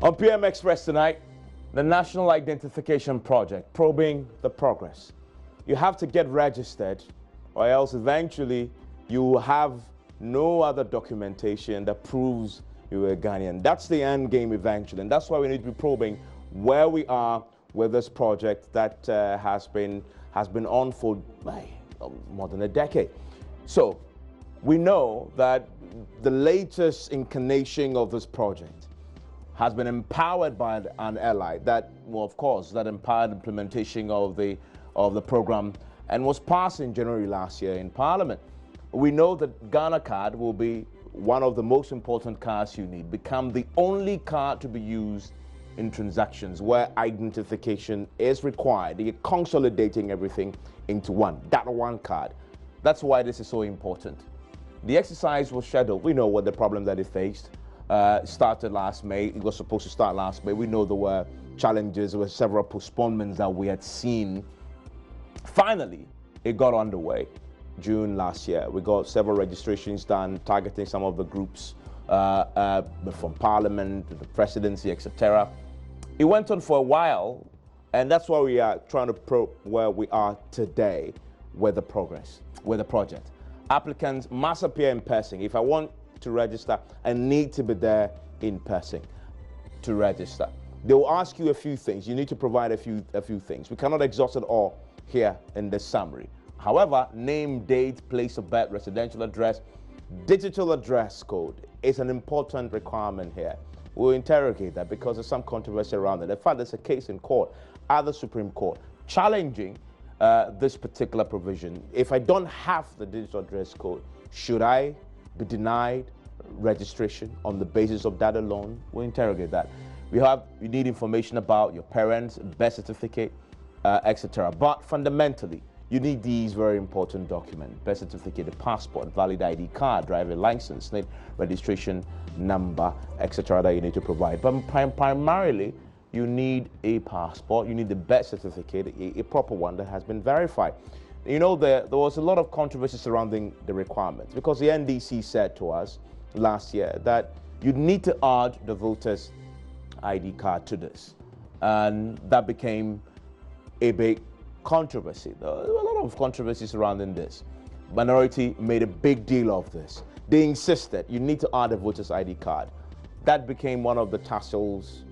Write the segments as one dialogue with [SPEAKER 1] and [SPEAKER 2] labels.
[SPEAKER 1] On PM Express tonight, the National Identification Project, probing the progress. You have to get registered or else eventually you will have no other documentation that proves you're a Ghanaian. That's the end game eventually, and that's why we need to be probing where we are with this project that has been on for more than a decade. So we know that the latest incarnation of this project has been empowered by an ally that, well, of course, that empowered implementation of the program and was passed in January last year in Parliament. We know that Ghana card will be one of the most important cards you need, become the only card to be used in transactions where identification is required. You're consolidating everything into that one card. That's why this is so important. The exercise was scheduled. We know what the problem that it faced. Started last May. It was supposed to start last May. We know there were challenges, there were several postponements that we had seen. Finally, it got underway June last year. We got several registrations done, targeting some of the groups from Parliament, the presidency, etc. It went on for a while, and that's why we are trying to probe where we are today with the progress, with the project. Applicants must appear in person. If I want to register, I need to be there in person to register. They will ask you a few things. You need to provide a few things. We cannot exhaust it all here in this summary. However, name, date, place of birth, residential address, digital address code is an important requirement here. We'll interrogate that because there's some controversy around it. In fact, there's a case in court at the Supreme Court challenging this particular provision. If I don't have the digital address code, should I be denied registration on the basis of that alone? We'll interrogate that. You need information about your parents, birth certificate, etc. But fundamentally, you need these very important documents: birth certificate, a passport, valid ID card, driver license, registration number, etc. that you need to provide. But primarily, you need a passport, you need the birth certificate, a proper one that has been verified. You know, there was a lot of controversy surrounding the requirements because the NDC said to us last year that you need to add the voter's ID card to this. And that became a big controversy. There were a lot of controversy surrounding this. Minority made a big deal of this. They insisted you need to add a voter's ID card. That became one of the tussles,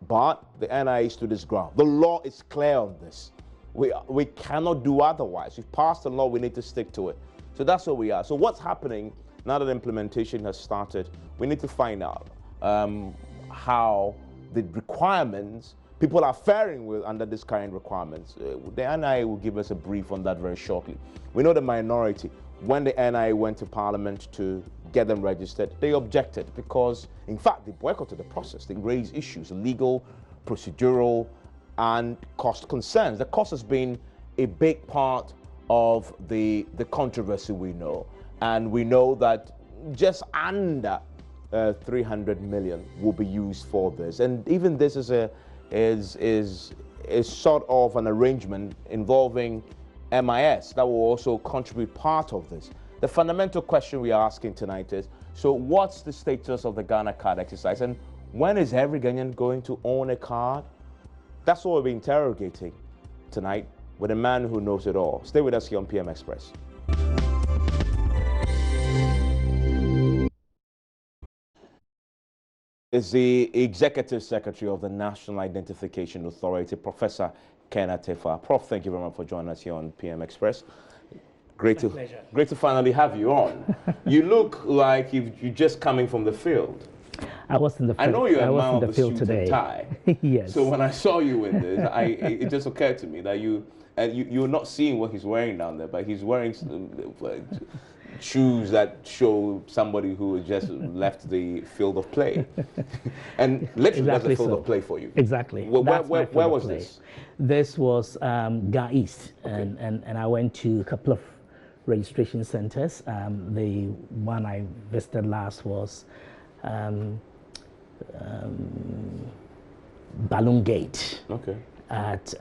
[SPEAKER 1] but the NIA stood its ground. The law is clear on this. We cannot do otherwise. We've passed the law, we need to stick to it. So that's where we are. So what's happening now that implementation has started? We need to find out how the requirements people are faring with under this current requirements. The NIA will give us a brief on that very shortly. We know the minority, when the NIA went to Parliament to get them registered, they objected because, in fact, they boycotted the process. They raised issues, legal, procedural, and cost concerns. The cost has been a big part of the controversy we know. And we know that just under 300 million will be used for this. And even this is sort of an arrangement involving MIS that will also contribute part of this. The fundamental question we are asking tonight is, so what's the status of the Ghana card exercise, and when is every Ghanaian going to own a card? That's what we'll be interrogating tonight with a man who knows it all. Stay with us here on PM Express. Is the Executive Secretary of the National Identification Authority, Professor Ken Attafuah. Prof, thank you very much for joining us here on PM Express. Great to finally have you on. You look like you're just coming from the field.
[SPEAKER 2] I was in the field.
[SPEAKER 1] I know you're a man of the suit
[SPEAKER 2] today.
[SPEAKER 1] and tie.
[SPEAKER 2] Yes.
[SPEAKER 1] So when I saw you in this, it just occurred to me that you're not seeing what he's wearing down there, but he's wearing shoes that show somebody who just left the field of play. And literally that's the field of play for you.
[SPEAKER 2] Exactly.
[SPEAKER 1] Where was this?
[SPEAKER 2] This was Ga East,
[SPEAKER 1] Okay.
[SPEAKER 2] and I went to a couple of registration centers. The one I visited last was Balloon Gate.
[SPEAKER 1] Okay.
[SPEAKER 2] At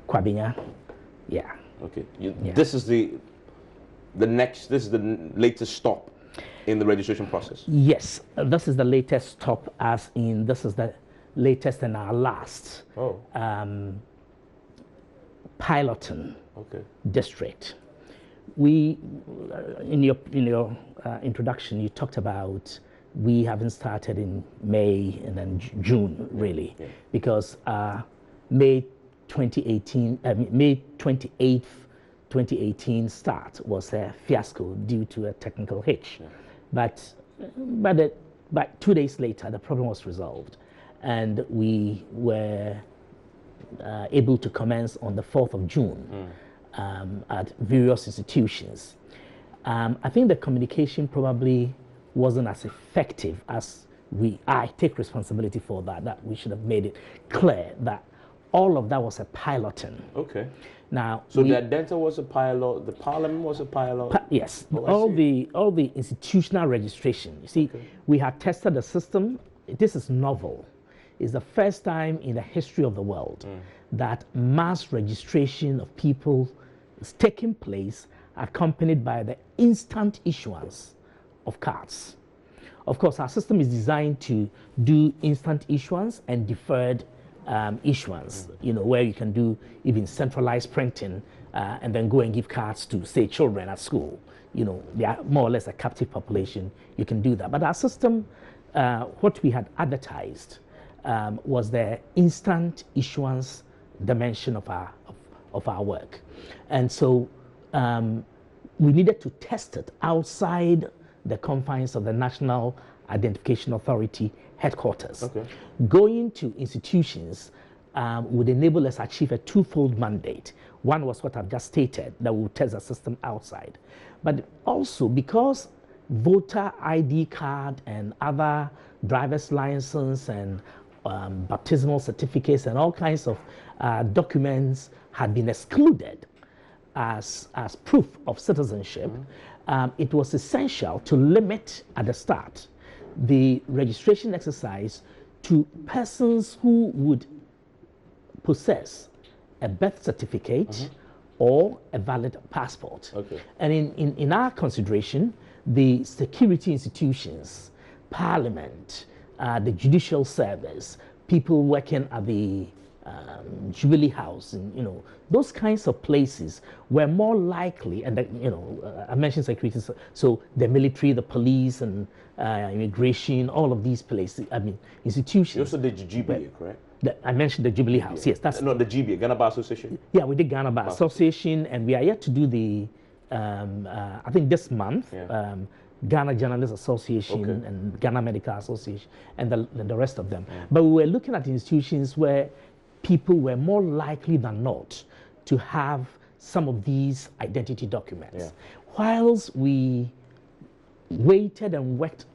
[SPEAKER 2] Kwabinya. Yeah.
[SPEAKER 1] Okay. This is the latest stop. in the registration process?
[SPEAKER 2] Yes, this is the latest stop, as in this is the latest and our last piloting district. We, in your introduction, you talked about we haven't started in May and then June, really, because May 28th, 2018 start was a fiasco due to a technical hitch. But 2 days later, the problem was resolved, and we were able to commence on the 4th of June at various institutions. I think the communication probably wasn't as effective as I take responsibility for that we should have made it clear that all of that was a piloting.
[SPEAKER 1] Okay.
[SPEAKER 2] Now,
[SPEAKER 1] so the Adenta was a pilot, the Parliament was a pilot?
[SPEAKER 2] Yes. All the institutional registration. You see, we had tested the system. This is novel. It's the first time in the history of the world that mass registration of people is taking place accompanied by the instant issuance of cards. Of course, our system is designed to do instant issuance and deferred issuance, where you can do even centralized printing and then go and give cards to, say, children at school. They are more or less a captive population. You can do that. But our system, what we had advertised was the instant issuance dimension of our work. And so we needed to test it outside the confines of the National Identification Authority headquarters. Going to institutions would enable us to achieve a twofold mandate. One was what I've just stated, that we would test the system outside. But also because voter ID card and other driver's license and baptismal certificates and all kinds of documents had been excluded as proof of citizenship, it was essential to limit at the start the registration exercise to persons who would possess a birth certificate or a valid passport. And in our consideration, the security institutions, Parliament, the judicial service, people working at the Jubilee House, and those kinds of places were more likely, and I mentioned security, so the military, the police, and immigration, all of these places, institutions. You
[SPEAKER 1] also did GBA, correct?
[SPEAKER 2] I mentioned the Jubilee House, yes. That's
[SPEAKER 1] no, the GBA, Ghana Bar Association?
[SPEAKER 2] Yeah, we did Ghana Bar Association, and we are yet to do the, I think this month, Ghana Journalists Association and Ghana Medical Association, and the rest of them. But we were looking at institutions where people were more likely than not to have some of these identity documents. Whilst we waited and worked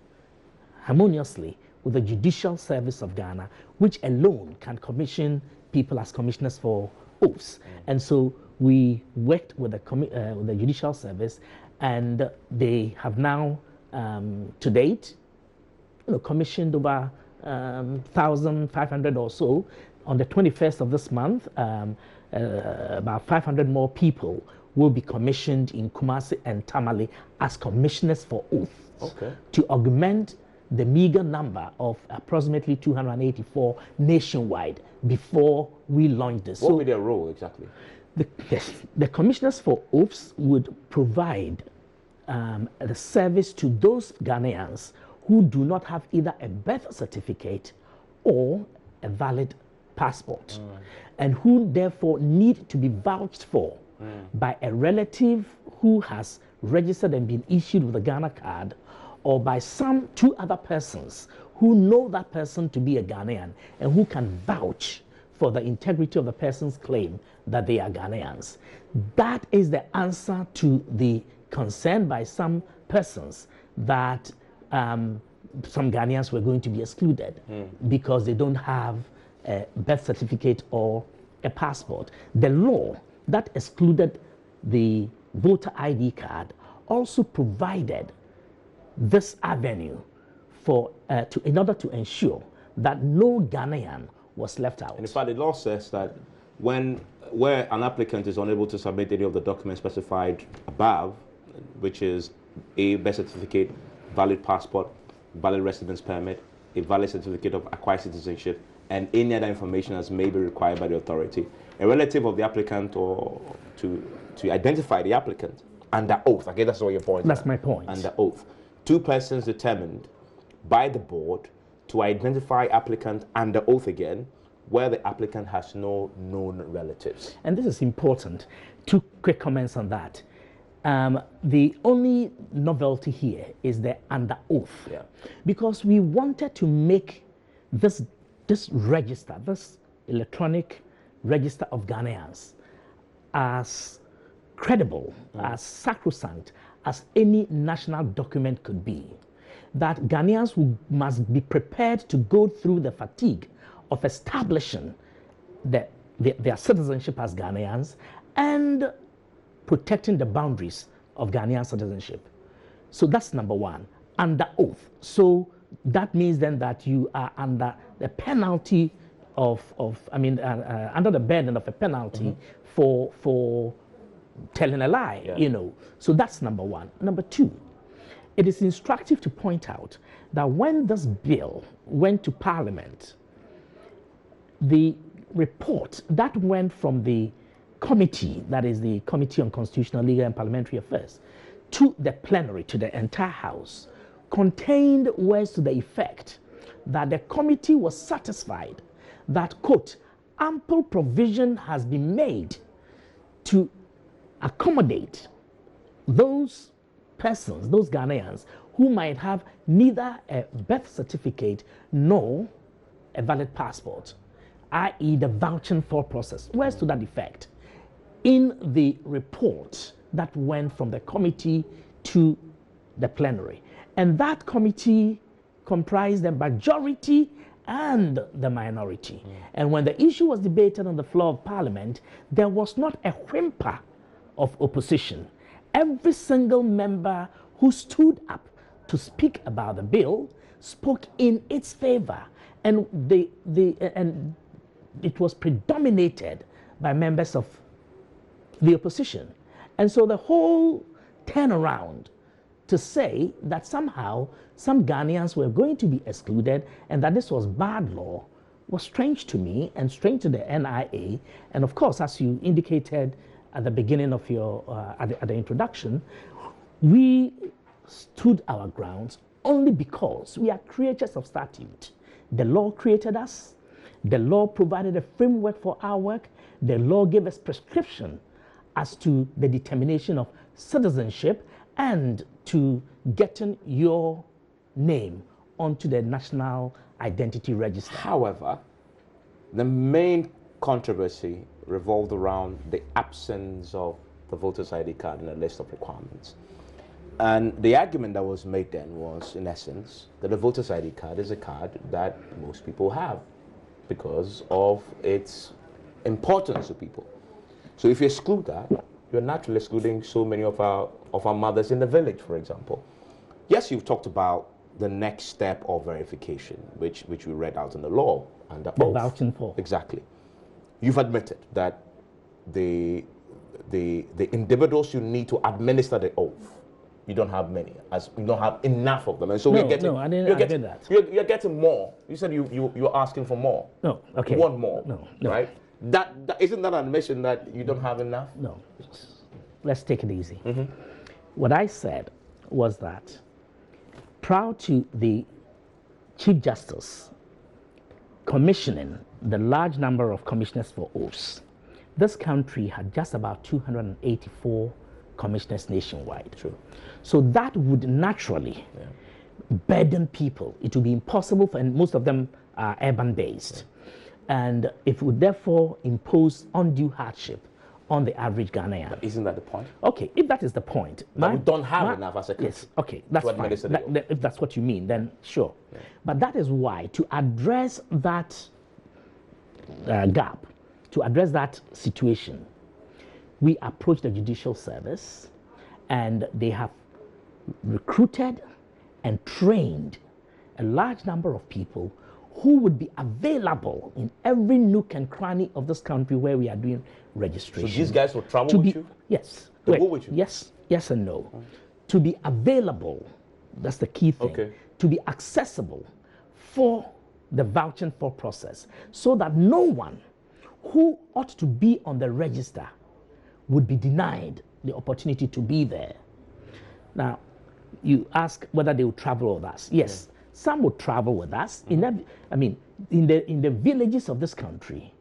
[SPEAKER 2] harmoniously with the Judicial Service of Ghana, which alone can commission people as commissioners for oaths. And so we worked with the Judicial Service, and they have now, to date, commissioned over 1,500 or so. On the 21st of this month, about 500 more people will be commissioned in Kumasi and Tamale as commissioners for oaths to augment the meager number of approximately 284 nationwide before we launch this.
[SPEAKER 1] What will be their role exactly?
[SPEAKER 2] The commissioners for oaths would provide the service to those Ghanaians who do not have either a birth certificate or a valid passport, and who therefore need to be vouched for by a relative who has registered and been issued with a Ghana card, or by two other persons who know that person to be a Ghanaian and who can vouch for the integrity of the person's claim that they are Ghanaians. That is the answer to the concern by some persons that some Ghanaians were going to be excluded because they don't have a birth certificate or a passport. The law that excluded the voter ID card also provided this avenue in order to ensure that no Ghanaian was left out.
[SPEAKER 1] And in fact, the law says that where an applicant is unable to submit any of the documents specified above, which is a birth certificate, valid passport, valid residence permit, a valid certificate of acquired citizenship, and any other information as may be required by the authority, a relative of the applicant, or to identify the applicant under oath. Okay, that's what your point is.
[SPEAKER 2] That's my point.
[SPEAKER 1] Under oath. 2 persons determined by the board to identify applicant under oath again, where the applicant has no known relatives.
[SPEAKER 2] And this is important. 2 quick comments on that. The only novelty here is the under oath, because we wanted to make this register, this electronic register of Ghanaians, as credible, as sacrosanct as any national document could be. That Ghanaians must be prepared to go through the fatigue of establishing their citizenship as Ghanaians and protecting the boundaries of Ghanaian citizenship. So that's number 1, under oath. So that means then that you are under the penalty under the burden of a penalty for telling a lie, you know. So that's number 1. Number 2, it is instructive to point out that when this bill went to Parliament, the report that went from the committee, that is the Committee on Constitutional, Legal and Parliamentary Affairs, to the plenary, to the entire House, contained words to the effect that the committee was satisfied that, quote, ample provision has been made to accommodate those persons, those Ghanaians, who might have neither a birth certificate nor a valid passport, i.e. the vouching for process. Words to that effect in the report that went from the committee to the plenary. And that committee comprised the majority and the minority. And when the issue was debated on the floor of Parliament, there was not a whimper of opposition. Every single member who stood up to speak about the bill spoke in its favor, and it was predominated by members of the opposition. And so the whole turnaround to say that somehow some Ghanaians were going to be excluded and that this was bad law was strange to me and strange to the NIA. And of course, as you indicated at the beginning of your, at the introduction, we stood our grounds only because we are creatures of statute. The law created us. The law provided a framework for our work. The law gave us prescription as to the determination of citizenship and to getting your name onto the National Identity Register.
[SPEAKER 1] However, the main controversy revolved around the absence of the voter's ID card in the list of requirements. And the argument that was made then was, in essence, that the voter's ID card is a card that most people have because of its importance to people. So if you exclude that, you're naturally excluding so many of our mothers in the village, for example. Yes, you've talked about the next step of verification, which we read out in the law under oath.
[SPEAKER 2] Vouching for.
[SPEAKER 1] Exactly. You've admitted that the individuals you need to administer the oath, you don't have many, as you don't have enough of them, and so
[SPEAKER 2] no,
[SPEAKER 1] we're getting.
[SPEAKER 2] No, I did that.
[SPEAKER 1] You're getting more. You said you're asking for more.
[SPEAKER 2] No, okay.
[SPEAKER 1] You want more.
[SPEAKER 2] No.
[SPEAKER 1] Right? That isn't that an admission that you don't have enough?
[SPEAKER 2] No. Let's take it easy. What I said was that prior to the Chief Justice commissioning the large number of commissioners for oaths, this country had just about 284 commissioners nationwide.
[SPEAKER 1] True.
[SPEAKER 2] So that would naturally burden people. It would be impossible for, and most of them are urban-based. And it would therefore impose undue hardship on the average Ghanaian.
[SPEAKER 1] But isn't that the point?
[SPEAKER 2] Okay, if that is the point.
[SPEAKER 1] That we don't have enough as a country.
[SPEAKER 2] Yes, okay, that's fine. If that's what you mean, then sure.
[SPEAKER 1] Yeah.
[SPEAKER 2] But that is why, to address that gap, to address that situation, we approached the Judicial Service, and they have recruited and trained a large number of people who would be available in every nook and cranny of this country where we are doing registration.
[SPEAKER 1] So these guys will travel with you?
[SPEAKER 2] Yes.
[SPEAKER 1] They go with you?
[SPEAKER 2] Yes and no. To be available That's the key thing.
[SPEAKER 1] Okay.
[SPEAKER 2] To be accessible for the vouching for process, so that no one who ought to be on the register would be denied the opportunity to be there. Now, you ask whether they will travel with us. Yes, some will travel with us. In the villages of this country,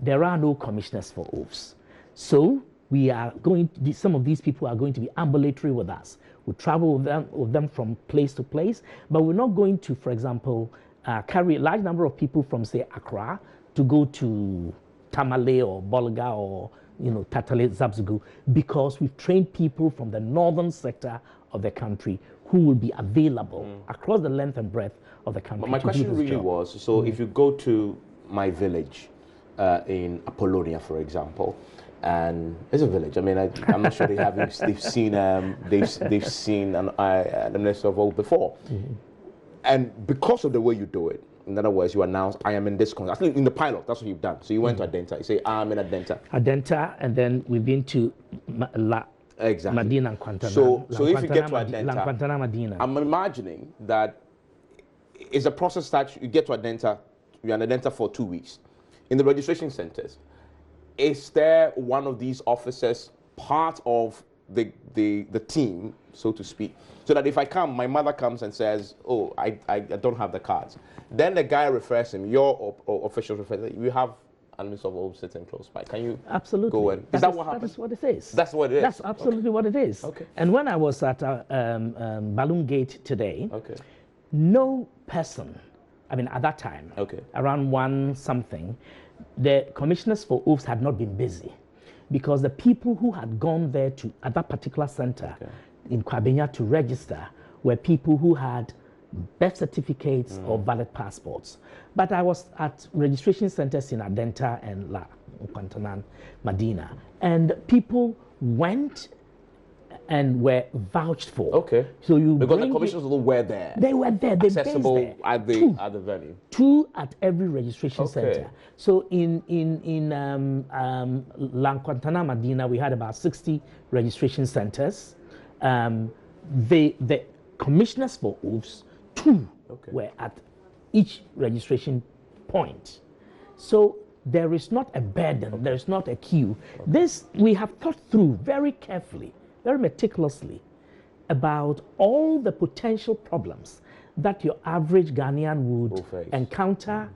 [SPEAKER 2] there are no commissioners for oaths. So we are going to, some of these people are going to be ambulatory with us. We travel with them from place to place, but we're not going to, for example, carry a large number of people from, say, Accra to go to Tamale or Bolga or Tatale Zabzugu, because we've trained people from the northern sector of the country who will be available across the length and breadth of the country.
[SPEAKER 1] But my question really was, so if you go to my village in Apollonia, for example, and it's a village. I mean, I'm not sure they've seen the Minister of Old before, and because of the way you do it. In other words, you announce, I am in this country. Actually, in the pilot, that's what you've done. So you went to Adenta. You say, I'm in Adenta.
[SPEAKER 2] Adenta, and then we've been to
[SPEAKER 1] exactly.
[SPEAKER 2] Medina and Quantana.
[SPEAKER 1] So if you get to Adenta,
[SPEAKER 2] Medina.
[SPEAKER 1] I'm imagining that it's a process that you get to Adenta, you're in Adenta for 2 weeks. In the registration centers, is there one of these officers part of the team, so to speak, so that if I come, my mother comes and says, oh, I don't have the cards. Then the guy refers him, your official refers him, you have an Minister of Old sitting close by. Can you go in? Is that what happens?
[SPEAKER 2] That is what it is.
[SPEAKER 1] That's what it is?
[SPEAKER 2] That's absolutely what it is.
[SPEAKER 1] Okay.
[SPEAKER 2] And when I was at Balloon Gate today,
[SPEAKER 1] okay,
[SPEAKER 2] no person, at that time, around 1 something, the commissioners for oaths had not been busy, because the people who had gone there at that particular center in Kwabenya to register were people who had birth certificates or valid passports. But I was at registration centers in Adenta and La Quantanan, Medina, and people went and were vouched for.
[SPEAKER 1] Okay.
[SPEAKER 2] So
[SPEAKER 1] because the commissioners were there.
[SPEAKER 2] They were there. They
[SPEAKER 1] accessible
[SPEAKER 2] there.
[SPEAKER 1] At the venue.
[SPEAKER 2] 2 at every registration center. So in Lanquantana Medina, we had about 60 registration centers. The commissioners for oaths, 2 were at each registration point. So there is not a burden. There is not a queue. This we have thought through very carefully, very meticulously, about all the potential problems that your average Ghanaian would encounter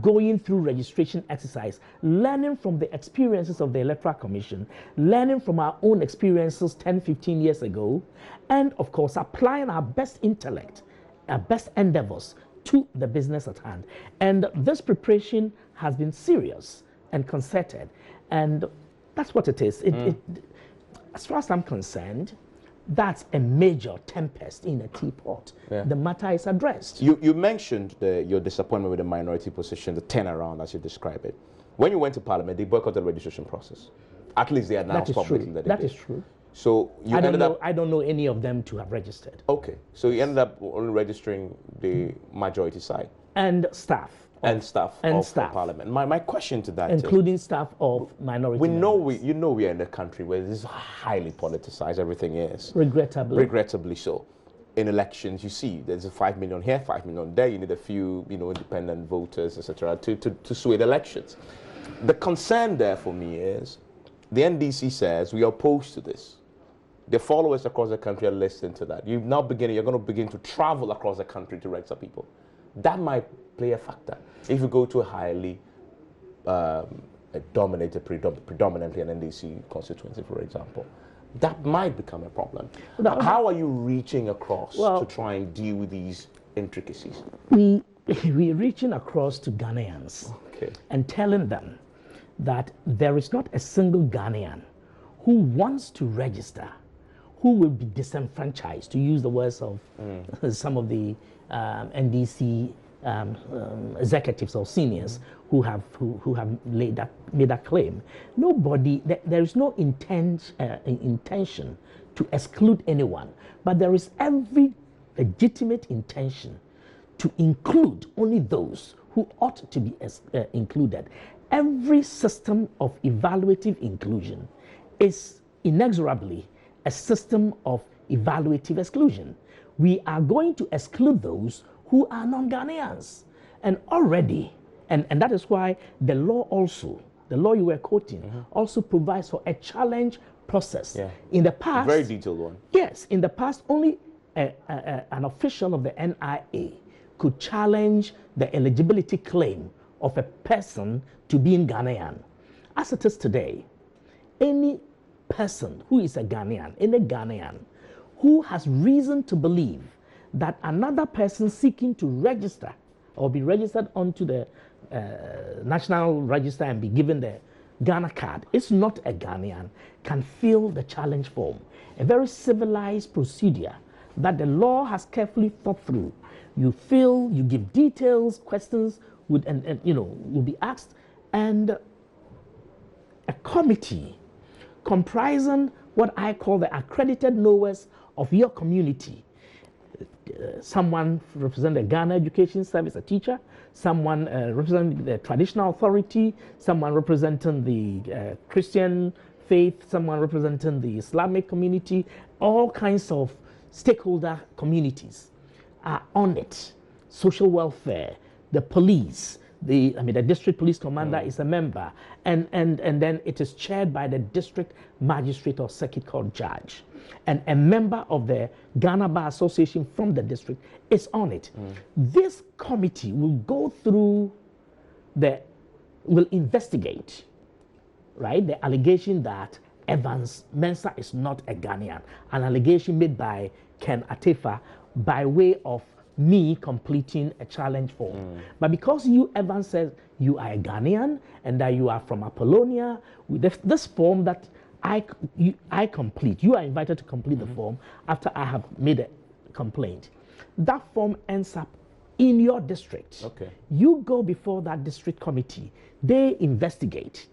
[SPEAKER 2] going through registration exercise, learning from the experiences of the Electoral Commission, learning from our own experiences 10, 15 years ago, and of course applying our best intellect, our best endeavors to the business at hand. And this preparation has been serious and concerted, and that's what it is. As far as I'm concerned, that's a major tempest in a teapot. The matter is addressed.
[SPEAKER 1] You mentioned your disappointment with the minority position, the turnaround as you describe it. When you went to Parliament, they boycotted the registration process. At least they announced publicly that they did.
[SPEAKER 2] That is true.
[SPEAKER 1] So you
[SPEAKER 2] I don't know any of them to have registered.
[SPEAKER 1] Okay, so you ended up only registering the majority side.
[SPEAKER 2] And staff.
[SPEAKER 1] Of Parliament. My question to that
[SPEAKER 2] including staff of minority members.
[SPEAKER 1] We are in a country where this is highly politicized, everything is.
[SPEAKER 2] Regrettably
[SPEAKER 1] so. In elections, you see there's a 5 million here, 5 million there. You need a few, independent voters, etc., to sway the elections. The concern there for me is the NDC says we are opposed to this. The followers across the country are listening to that. You're going to begin to travel across the country to register people. That might play a factor. If you go to a highly dominated, predominantly an NDC constituency, for example, that might become a problem. How are you reaching across to try and deal with these intricacies?
[SPEAKER 2] We're reaching across to Ghanaians and telling them that there is not a single Ghanaian who wants to register who will be disenfranchised, to use the words of some of the NDC executives or seniors who have made that claim. Nobody, there is no intention to exclude anyone, but there is every legitimate intention to include only those who ought to be included. Every system of evaluative inclusion is inexorably a system of evaluative exclusion. we are going to exclude those who are non-Ghanaians. And already, and that is why the law also, the law you were quoting, also provides for a challenge process.
[SPEAKER 1] Yeah.
[SPEAKER 2] In the past,
[SPEAKER 1] a very detailed one.
[SPEAKER 2] Yes, in the past, only an official of the NIA could challenge the eligibility claim of a person to being Ghanaian. As it is today, any person who is a Ghanaian, any Ghanaian who has reason to believe that another person seeking to register or be registered onto the National Register and be given the Ghana card is not a Ghanaian can fill the challenge form. A very civilized procedure that the law has carefully thought through. You fill, you give details, questions would and will be asked, and a committee comprising what I call the accredited knowers of your community. Someone representing the Ghana Education Service, a teacher, someone representing the traditional authority, someone representing the Christian faith, someone representing the Islamic community, all kinds of stakeholder communities are on it. Social welfare, the police, the district police commander is a member, and then it is chaired by the district magistrate or circuit court judge. And a member of the Ghana Bar Association from the district is on it. This committee will go through will investigate, right, the allegation that Evans Mensah is not a Ghanaian, an allegation made by Ken Attafuah by way of me completing a challenge form. But because you, Evans, says you are a Ghanaian and that you are from Apollonia, with this form that I complete, you are invited to complete the form after I have made a complaint. That form ends up in your district.
[SPEAKER 1] Okay.
[SPEAKER 2] You go before that district committee, they investigate,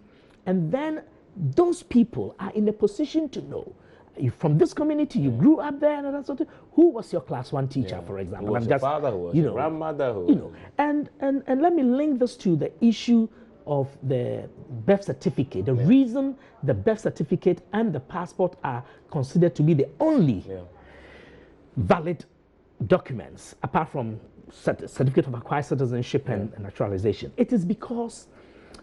[SPEAKER 2] and then those people are in a position to know. You from this community, you grew up there, and that sort of. Who was your class 1 teacher, for example?
[SPEAKER 1] Who was your father? Who was your grandmother? Who
[SPEAKER 2] and let me link this to the issue of the birth certificate. The reason the birth certificate and the passport are considered to be the only valid documents, apart from certificate of acquired citizenship and naturalization. It is because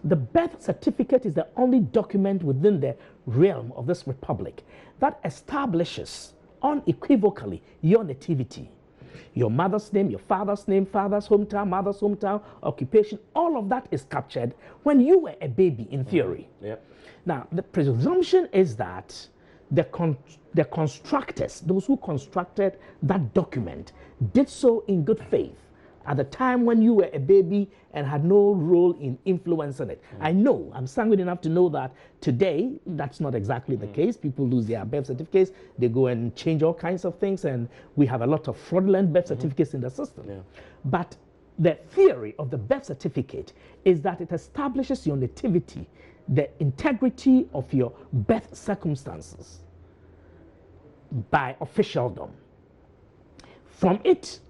[SPEAKER 2] the birth certificate is the only document within the realm of this republic that establishes unequivocally your nativity. Your mother's name, your father's name, father's hometown, mother's hometown, occupation, all of that is captured when you were a baby in theory. Now, the presumption is that the constructors, those who constructed that document, did so in good faith at the time when you were a baby and had no role in influencing it. I know, I'm sanguine enough to know that today, that's not exactly the case. People lose their birth certificates, they go and change all kinds of things, and we have a lot of fraudulent birth certificates in the system. But the theory of the birth certificate is that it establishes your nativity, the integrity of your birth circumstances by officialdom. From it,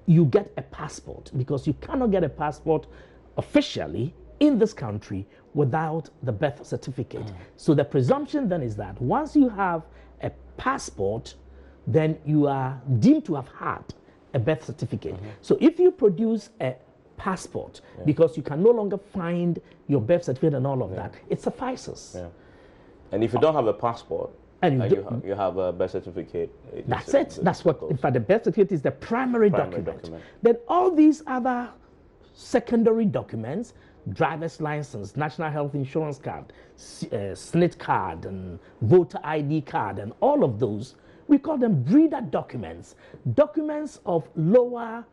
[SPEAKER 2] you get a passport, because you cannot get a passport officially in this country without the birth certificate. So the presumption then is that once you have a passport, then you are deemed to have had a birth certificate. So if you produce a passport, because you can no longer find your birth certificate and all of that, it suffices.
[SPEAKER 1] And if you don't have a passport,
[SPEAKER 2] and
[SPEAKER 1] you have a birth certificate.
[SPEAKER 2] That's it. That's what, in fact, the birth certificate is the primary document. Then all these other secondary documents, driver's license, national health insurance card, SNIT card, and voter ID card, and all of those, we call them breeder documents, documents of lower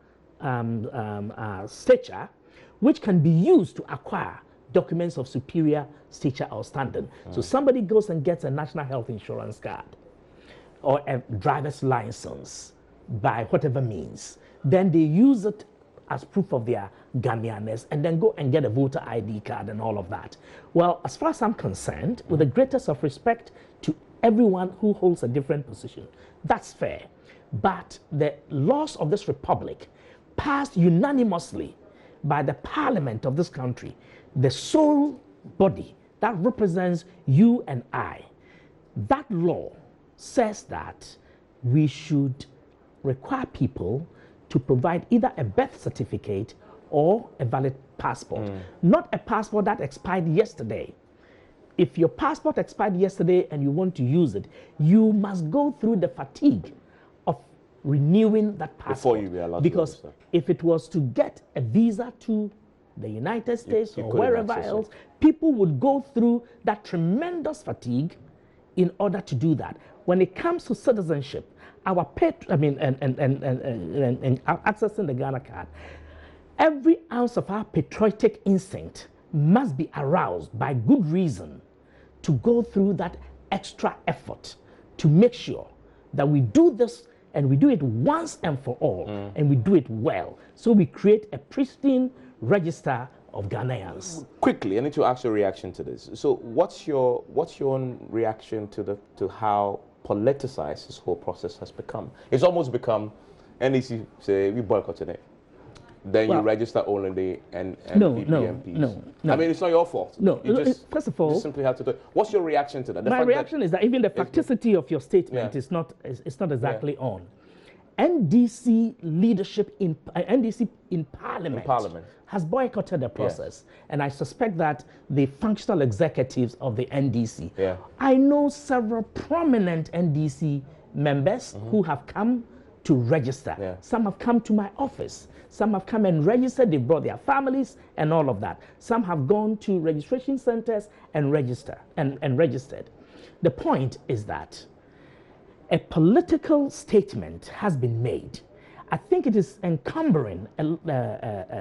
[SPEAKER 2] stature, which can be used to acquire documents of superior stature or standing. So somebody goes and gets a national health insurance card or a driver's license by whatever means. Then they use it as proof of their Ghanaianness and then go and get a voter ID card and all of that. Well, as far as I'm concerned, with the greatest of respect to everyone who holds a different position, that's fair. But the laws of this republic, passed unanimously by the parliament of this country, the sole body that represents you and I, that law says that we should require people to provide either a birth certificate or a valid passport. Not a passport that expired yesterday. If your passport expired yesterday and you want to use it, you must go through the fatigue of renewing that passport.
[SPEAKER 1] Before you are allowed
[SPEAKER 2] because
[SPEAKER 1] to register.
[SPEAKER 2] if it was to get a visa to the United States
[SPEAKER 1] you
[SPEAKER 2] or
[SPEAKER 1] couldn't
[SPEAKER 2] wherever
[SPEAKER 1] access
[SPEAKER 2] else,
[SPEAKER 1] it.
[SPEAKER 2] people would go through that tremendous fatigue in order to do that. When it comes to citizenship, our accessing the Ghana card, every ounce of our patriotic instinct must be aroused by good reason to go through that extra effort to make sure that we do this and we do it once and for all, and we do it well. So we create a pristine register of Ghanaians.
[SPEAKER 1] Quickly, I need to ask your reaction to this. So what's your reaction to how politicized this whole process has become? It's almost become NEC say we boycotted it. Then you register only the MPs.
[SPEAKER 2] No.
[SPEAKER 1] I mean, it's not your fault.
[SPEAKER 2] No,
[SPEAKER 1] you
[SPEAKER 2] first of all,
[SPEAKER 1] you simply have to do it. What's your reaction to that?
[SPEAKER 2] My reaction is that even the facticity of your statement is not exactly on. NDC leadership in NDC in Parliament has boycotted the process, and I suspect that the functional executives of the NDC. I know several prominent NDC members who have come to register. Some have come to my office. Some have come and registered. They brought their families and all of that. Some have gone to registration centers and registered. The point is that a political statement has been made. I think it is encumbering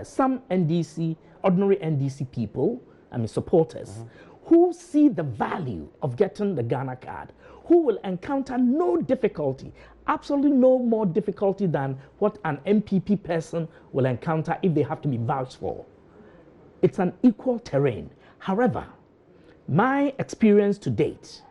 [SPEAKER 2] some NDC, ordinary NDC people, supporters, who see the value of getting the Ghana card, who will encounter no difficulty, absolutely no more difficulty than what an MPP person will encounter if they have to be vouched for. It's an equal terrain. However, my experience to date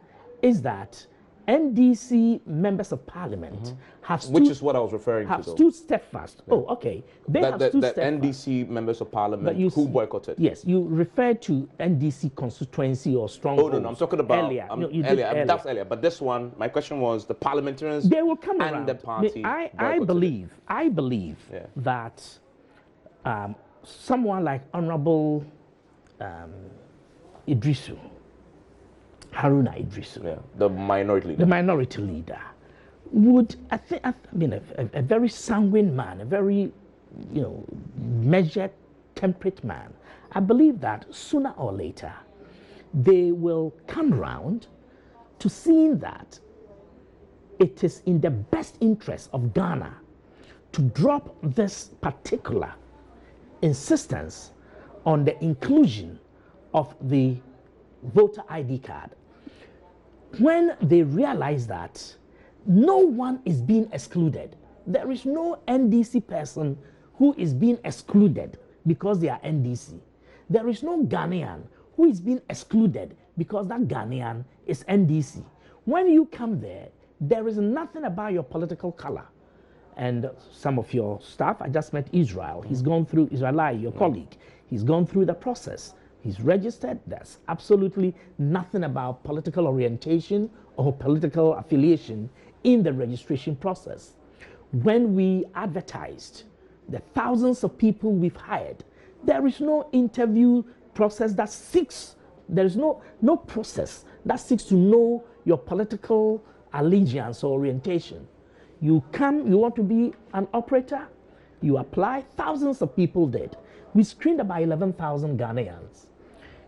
[SPEAKER 2] is that NDC members of Parliament have stood,
[SPEAKER 1] which is what I was referring to,
[SPEAKER 2] stood steadfast. Oh, okay. They have stood steadfast.
[SPEAKER 1] NDC members of Parliament who boycotted.
[SPEAKER 2] Yes, you referred to NDC constituency or stronghold.
[SPEAKER 1] Oh, no, I'm talking about
[SPEAKER 2] earlier.
[SPEAKER 1] earlier. That's earlier. But this one, my question was the parliamentarians
[SPEAKER 2] they will come
[SPEAKER 1] and
[SPEAKER 2] around.
[SPEAKER 1] the party.
[SPEAKER 2] I believe that someone like Honorable Idrisu, Haruna Idrisu,
[SPEAKER 1] the minority leader,
[SPEAKER 2] would a very sanguine man, a very measured, temperate man. I believe that sooner or later they will come round to seeing that it is in the best interest of Ghana to drop this particular insistence on the inclusion of the voter ID card. When they realize that no one is being excluded, there is no NDC person who is being excluded because they are NDC. There is no Ghanaian who is being excluded because that Ghanaian is NDC. When you come there, there is nothing about your political color. And some of your staff, I just met Israel. He's gone through, Israeli, your colleague. He's gone through the process. He's registered. There's absolutely nothing about political orientation or political affiliation in the registration process. When we advertised the thousands of people we've hired, there is no interview process that seeks, there is no process that seeks to know your political allegiance or orientation. You come, you want to be an operator, you apply, thousands of people did. We screened about 11,000 Ghanaians.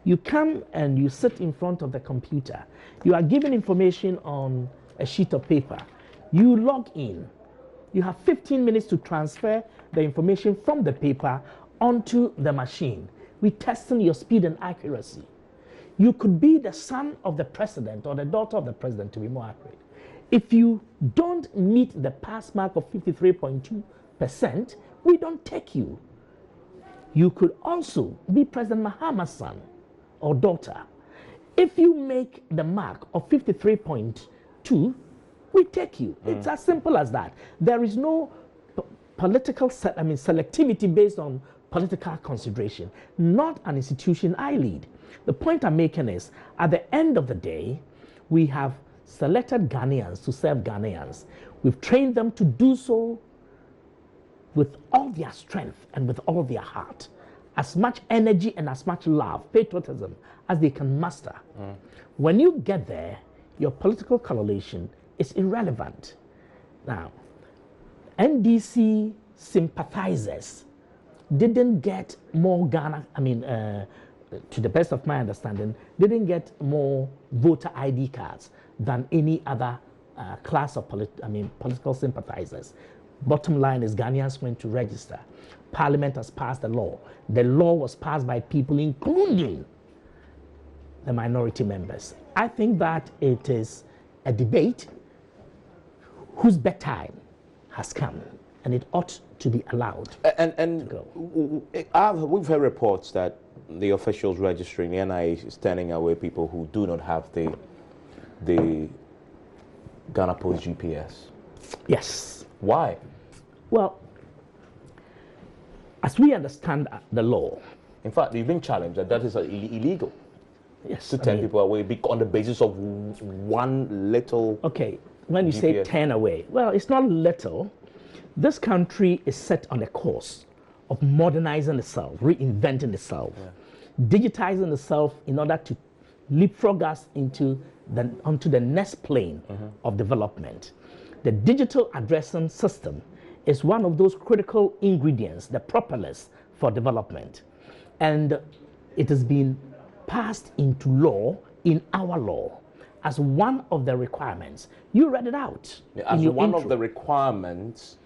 [SPEAKER 2] You come and you sit in front of the computer. You are given information on a sheet of paper. You log in. You have 15 minutes to transfer the information from the paper onto the machine. We testing your speed and accuracy. You could be the son of the president or the daughter of the president, to be more accurate. If you don't meet the pass mark of 53.2%, we don't take you. You could also be President Mahama's son or daughter. If you make the mark of 53.2, we take you. It's as simple as that. There is no political selectivity based on political consideration, not an institution I lead. The point I'm making is, at the end of the day, we have selected Ghanaians to serve Ghanaians. We've trained them to do so with all their strength and with all their heart, as much energy and as much love, patriotism, as they can muster. When you get there, your political correlation is irrelevant. Now, NDC sympathizers didn't get more Ghana, to the best of my understanding, didn't get more voter ID cards than any other class of political sympathizers. Bottom line is Ghanaians went to register. Parliament has passed the law. The law was passed by people, including the minority members. I think that it is a debate whose bedtime has come, and it ought to be allowed to go.
[SPEAKER 1] We've heard reports that the officials registering the NIA is turning away people who do not have the Ghana Post GPS.
[SPEAKER 2] Yes.
[SPEAKER 1] Why?
[SPEAKER 2] Well, as we understand the law.
[SPEAKER 1] In fact, you've been challenged that is illegal.
[SPEAKER 2] Yes.
[SPEAKER 1] To turn people away on the basis of one little.
[SPEAKER 2] Okay, when you
[SPEAKER 1] GPS.
[SPEAKER 2] say turn away, well, it's not little. This country is set on a course of modernizing itself, reinventing itself, digitizing itself in order to leapfrog us onto the next plane of development. The digital addressing system is one of those critical ingredients, the propellers for development. And it has been passed into law, in our law, as one of the requirements. You read it out.
[SPEAKER 1] As one of the requirements.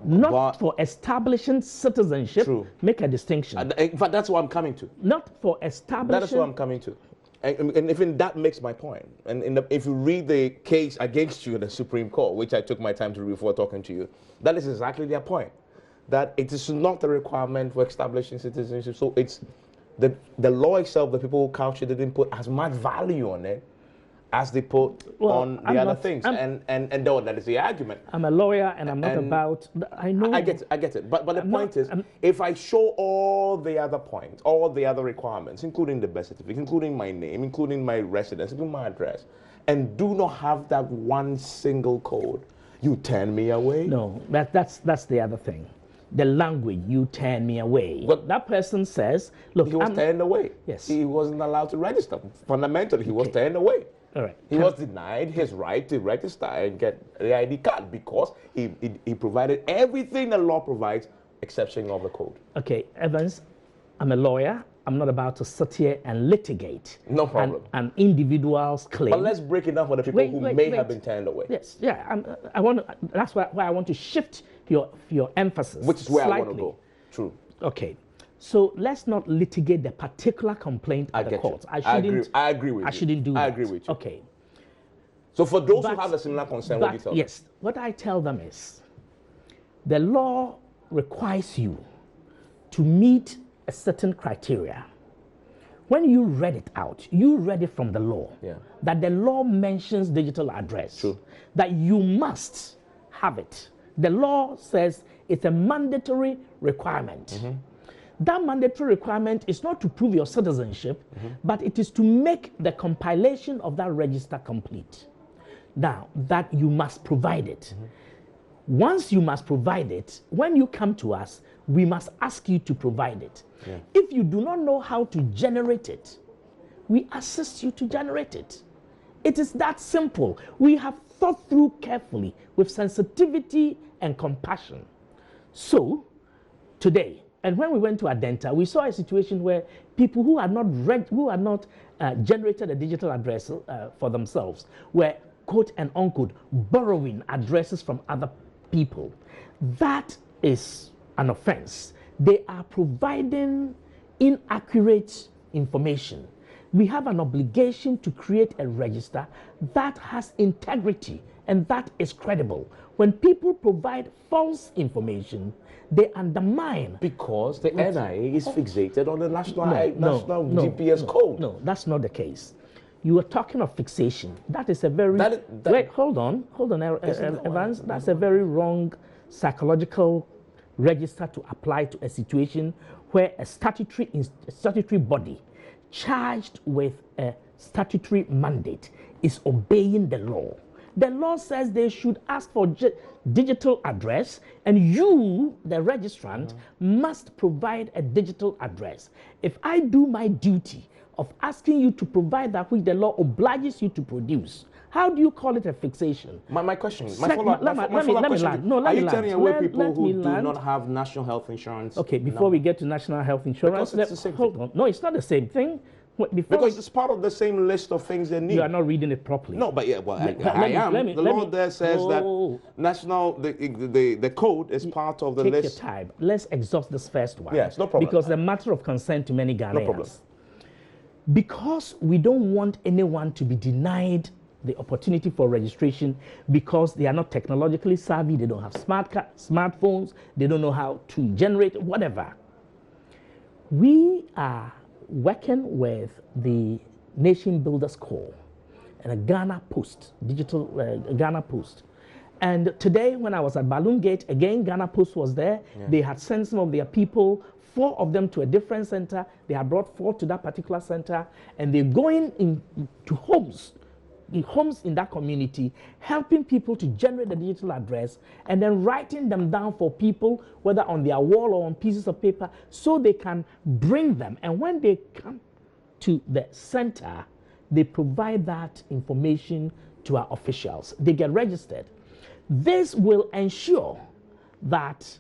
[SPEAKER 2] Not for establishing citizenship.
[SPEAKER 1] True.
[SPEAKER 2] Make a distinction.
[SPEAKER 1] In fact, that's what I'm coming to.
[SPEAKER 2] Not for establishing.
[SPEAKER 1] That is what I'm coming to. And even that makes my point. And if you read the case against you in the Supreme Court, which I took my time to read before talking to you, that is exactly their point. That it is not a requirement for establishing citizenship. So it's the law itself, the people who couch it, didn't put as much value on it as they put on the other things. And that is the argument.
[SPEAKER 2] I'm a lawyer and I'm not about, I know.
[SPEAKER 1] I get it. But the point is, if I show all the other points, all the other requirements, including the birth certificate, including my name, including my residence, including my address, and do not have that one single code, you turn me away?
[SPEAKER 2] No, that's the other thing. The language, you turn me away.
[SPEAKER 1] But
[SPEAKER 2] that person says, look,
[SPEAKER 1] he was turned away.
[SPEAKER 2] Yes.
[SPEAKER 1] He wasn't allowed to register. Fundamentally, he was turned away.
[SPEAKER 2] All right.
[SPEAKER 1] He was denied his right to register and get the ID card because he provided everything the law provides, exception of the code.
[SPEAKER 2] Okay, Evans, I'm a lawyer. I'm not about to sit here and litigate.
[SPEAKER 1] No problem.
[SPEAKER 2] An individual's claim.
[SPEAKER 1] But let's break it down for the people who may have been turned away.
[SPEAKER 2] Yes, yeah. I want. That's why I want to shift your emphasis.
[SPEAKER 1] Which is where
[SPEAKER 2] slightly.
[SPEAKER 1] I want to go. True.
[SPEAKER 2] Okay. So let's not litigate the particular complaint at the court.
[SPEAKER 1] I agree with you.
[SPEAKER 2] I shouldn't do that.
[SPEAKER 1] I agree with you.
[SPEAKER 2] Okay.
[SPEAKER 1] So for those who have a similar concern, what do you tell them?
[SPEAKER 2] Yes. What I tell them is, the law requires you to meet a certain criteria. When you read it out, you read it from the law.
[SPEAKER 1] Yeah.
[SPEAKER 2] That the law mentions digital address.
[SPEAKER 1] True.
[SPEAKER 2] That you must have it. The law says it's a mandatory requirement. That mandatory requirement is not to prove your citizenship, but it is to make the compilation of that register complete. Now, that you must provide it. Once you must provide it, when you come to us, we must ask you to provide it.
[SPEAKER 1] Yeah.
[SPEAKER 2] If you do not know how to generate it, we assist you to generate it. It is that simple. We have thought through carefully with sensitivity and compassion. So, today, and when we went to Adenta, we saw a situation where people who had not generated a digital address for themselves were, quote and unquote, borrowing addresses from other people. That is an offense. They are providing inaccurate information. We have an obligation to create a register that has integrity and that is credible. When people provide false information, they undermine.
[SPEAKER 1] Because the NIA is fixated on the national GPS code.
[SPEAKER 2] No, that's not the case. You are talking of fixation. That is a very... Wait, hold on, Evans. That's a very wrong psychological register to apply to a situation where a statutory body charged with a statutory mandate is obeying the law. The law says they should ask for digital address, and you, the registrant, must provide a digital address. If I do my duty of asking you to provide that which the law obliges you to produce, how do you call it a fixation?
[SPEAKER 1] My question, my follow-up question, are you turning away people who do not have national health insurance?
[SPEAKER 2] Okay, before we get to national health insurance,
[SPEAKER 1] because it's the same
[SPEAKER 2] hold on. No, it's not the same thing.
[SPEAKER 1] Because it's part of the same list of things they need.
[SPEAKER 2] You are not reading it properly.
[SPEAKER 1] No, but yeah, well, I am. The law there says that national, the code is part of the list.
[SPEAKER 2] Take your time. Let's exhaust this first one.
[SPEAKER 1] Yes, no problem.
[SPEAKER 2] Because the matter of concern to many Ghanaians.
[SPEAKER 1] No problem.
[SPEAKER 2] Because we don't want anyone to be denied the opportunity for registration because they are not technologically savvy, they don't have smartphones, they don't know how to generate, whatever. We are working with the Nation Builders Corps and a Ghana Post, digital Ghana Post. And today when I was at Balloon Gate, again, Ghana Post was there. Yeah. They had sent some of their people, 4 of them to a different center. They had brought 4 to that particular center, and they're going into homes in that community, helping people to generate the digital address and then writing them down for people, whether on their wall or on pieces of paper, so they can bring them. And when they come to the center, they provide that information to our officials. They get registered. This will ensure that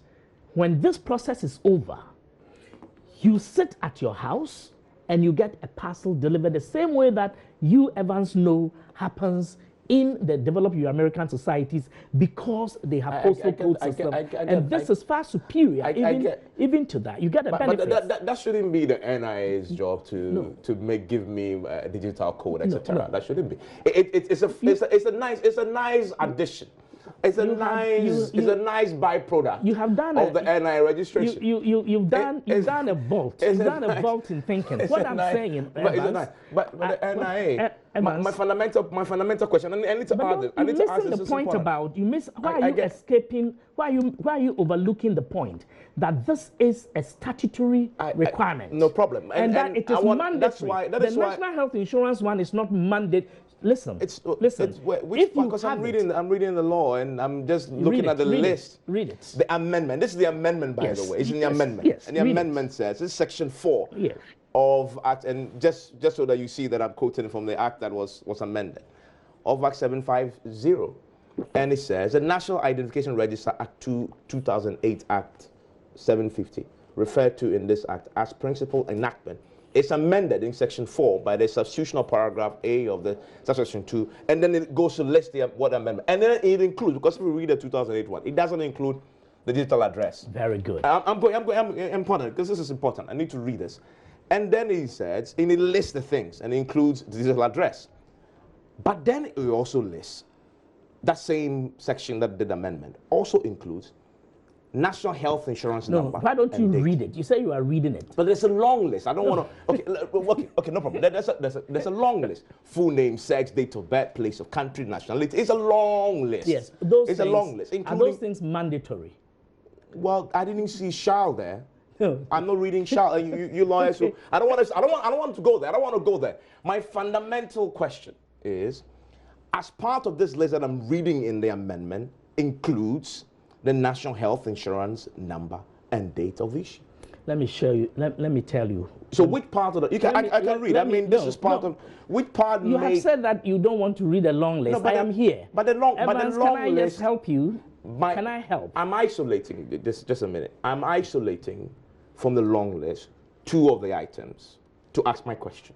[SPEAKER 2] when this process is over, you sit at your house and you get a parcel delivered the same way that you, Evans, know happens in the developed American societies, because they have postal code system. And this is far superior even to that. You get a benefit.
[SPEAKER 1] But that shouldn't be the NIA's job to give me a digital code, etc. No. That shouldn't be. It's a nice addition. It's a nice byproduct.
[SPEAKER 2] You have done
[SPEAKER 1] of the NI registration.
[SPEAKER 2] You've done a vault. You've done a vault in thinking. What I'm saying,
[SPEAKER 1] but the NIA. My fundamental question. I need to ask this. I need to ask this.
[SPEAKER 2] The point about you miss. Why are you escaping? Why are you overlooking the point that this is a statutory requirement?
[SPEAKER 1] No problem.
[SPEAKER 2] And that it is mandatory. The National Health Insurance one is not mandatory. Listen.
[SPEAKER 1] Because I'm reading the law and I'm just looking at the list.
[SPEAKER 2] Read it.
[SPEAKER 1] The amendment. This is the amendment, by the way. It's in the amendment. Yes. And the amendment says, this is section 4 of Act, and just so that you see that I'm quoting from the Act that was amended, of Act 750. And it says, the National Identification Register Act 2008 Act 750, referred to in this Act as principal enactment, it's amended in section 4 by the substitution of paragraph A of the section 2, and then it goes to list what amendment. And then it includes, because if we read the 2008 one, it doesn't include the digital address.
[SPEAKER 2] Very good.
[SPEAKER 1] I'm important, because this is important. I need to read this. And then he says, and it lists the things, and it includes the digital address. But then it also lists, that same section that did the amendment, also includes National Health Insurance number.
[SPEAKER 2] Why don't you read it? You say you are reading it.
[SPEAKER 1] But there's a long list. I don't want to. Okay, no problem. There's a long list. Full name, sex, date of birth, place of country, nationality. It's a long list.
[SPEAKER 2] Yes, a long list. Are those things mandatory?
[SPEAKER 1] Well, I didn't see shall there. No. I'm not reading shall. You lawyers. So I don't want to go there. I don't want to go there. My fundamental question is, as part of this list that I'm reading in the amendment, includes the National Health Insurance number and date of issue.
[SPEAKER 2] Let me show you. Let me tell you.
[SPEAKER 1] So which part of the? I can read. This is part of which part.
[SPEAKER 2] You have said that you don't want to read a long list. No, I am here.
[SPEAKER 1] But the long
[SPEAKER 2] list. Can I just help you? Can I help?
[SPEAKER 1] I'm isolating this. Just a minute. I'm isolating from the long list 2 of the items to ask my question.